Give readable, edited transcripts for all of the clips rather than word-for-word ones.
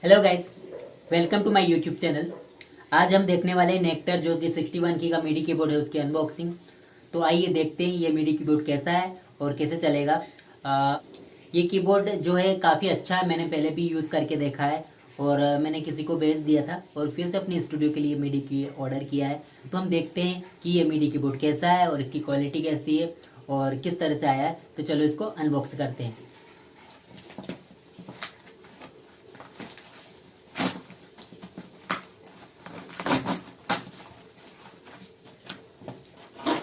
Hello guys, welcome to my YouTube channel. आज हम देखने वाले हैं नेक्टर जो कि 61 की का मीडी कीबोर्ड है, उसकी अनबॉक्सिंग। तो आइए देखते हैं ये मीडी कीबोर्ड कैसा है और कैसे चलेगा। ये कीबोर्ड जो है काफ़ी अच्छा है, मैंने पहले भी यूज़ करके देखा है और मैंने किसी को भेज दिया था और फिर से अपनी स्टूडियो के लिए मीडी की ऑर्डर किया है। तो हम देखते हैं कि ये मीडी कीबोर्ड कैसा है और इसकी क्वालिटी कैसी है और किस तरह से आया है। तो चलो इसको अनबॉक्स करते हैं।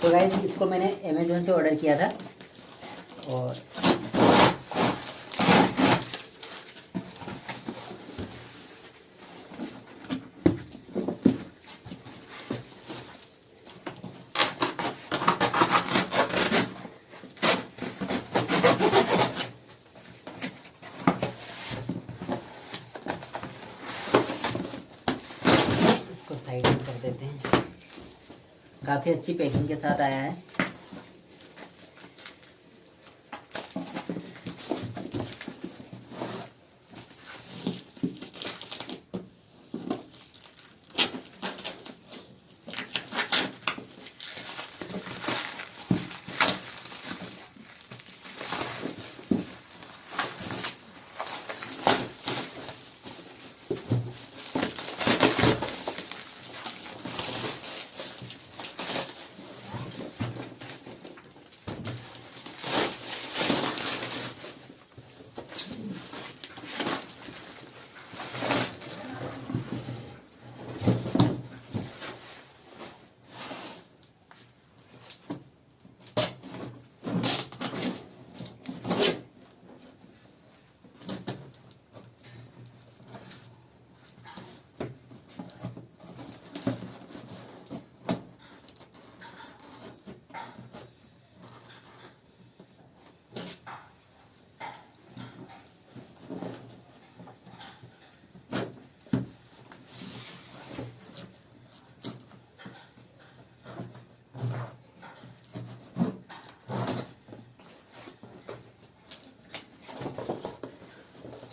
तो गाइस, इसको मैंने अमेज़ोन से ऑर्डर किया था और इसको साइड में कर देते हैं। काफ़ी अच्छी पैकिंग के साथ आया है।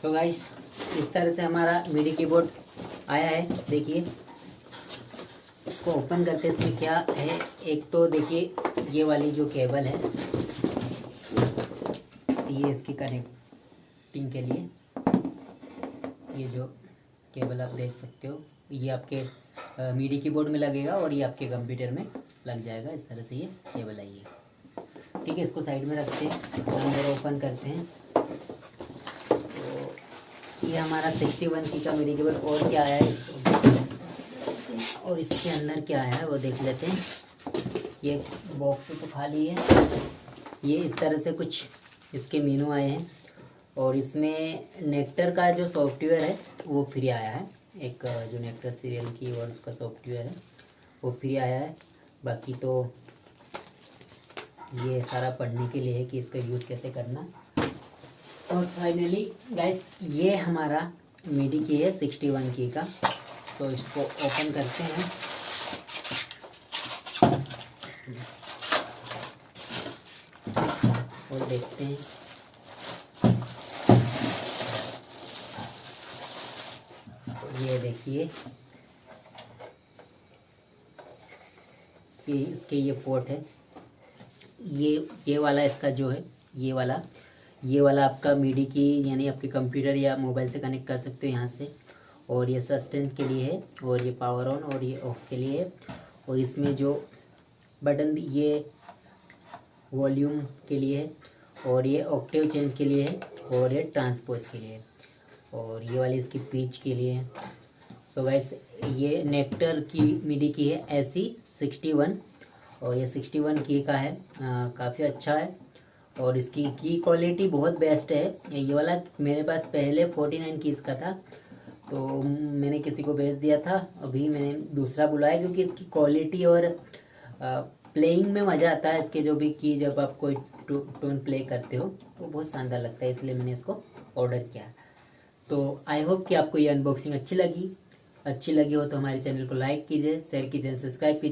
तो गाइस, इस तरह से हमारा मीडी कीबोर्ड आया है। देखिए, इसको ओपन करते इसमें क्या है। एक तो देखिए, ये वाली जो केबल है, ये इसकी कनेक्टिंग के लिए ये जो केबल आप देख सकते हो, ये आपके मीडी कीबोर्ड में लगेगा और ये आपके कंप्यूटर में लग जाएगा। इस तरह से ये केबल आई है। ठीक है, इसको साइड में रखते हैं, अंदर ओपन करते हैं। ये हमारा 61 की का मीडी कीबोर्ड। और क्या आया है और इसके अंदर क्या आया है वो देख लेते हैं। ये बॉक्स तो खाली है। ये इस तरह से कुछ इसके मेनू आए हैं और इसमें नेक्टर का जो सॉफ्टवेयर है वो फ्री आया है। एक जो नेक्टर सीरियल की और उसका सॉफ्टवेयर है वो फ्री आया है। बाकी तो ये सारा पढ़ने के लिए है कि इसका यूज़ कैसे करना। और फाइनली गाइस, ये हमारा मीडी की है 61 की का। तो इसको ओपन करते हैं और देखते हैं। ये देखिए कि इसके ये पोर्ट है। ये वाला इसका जो है, ये वाला आपका मीडी की यानी आपके कंप्यूटर या मोबाइल से कनेक्ट कर सकते हो यहाँ से। और ये सस्टेंस के लिए है और ये पावर ऑन और ये ऑफ के लिए है। और इसमें जो बटन ये वॉल्यूम के लिए है और ये ऑक्टेव चेंज के लिए है और ये ट्रांसपोज के लिए है और ये वाली इसकी पिच के लिए है। तो गाइस, ये नेक्टर की मीडी की है ऐसी 61 और ये 61 की का है। काफ़ी अच्छा है और इसकी की क्वालिटी बहुत बेस्ट है। ये वाला मेरे पास पहले 49 की इसका था, तो मैंने किसी को भेज दिया था। अभी मैंने दूसरा बुलाया क्योंकि इसकी क्वालिटी और प्लेइंग में मज़ा आता है। इसके जो भी की जब आप कोई टोन प्ले करते हो तो बहुत शानदार लगता है, इसलिए मैंने इसको ऑर्डर किया। तो आई होप कि आपको ये अनबॉक्सिंग अच्छी लगी हो तो हमारे चैनल को लाइक कीजिए, शेयर कीजिए, सब्सक्राइब कीजिए।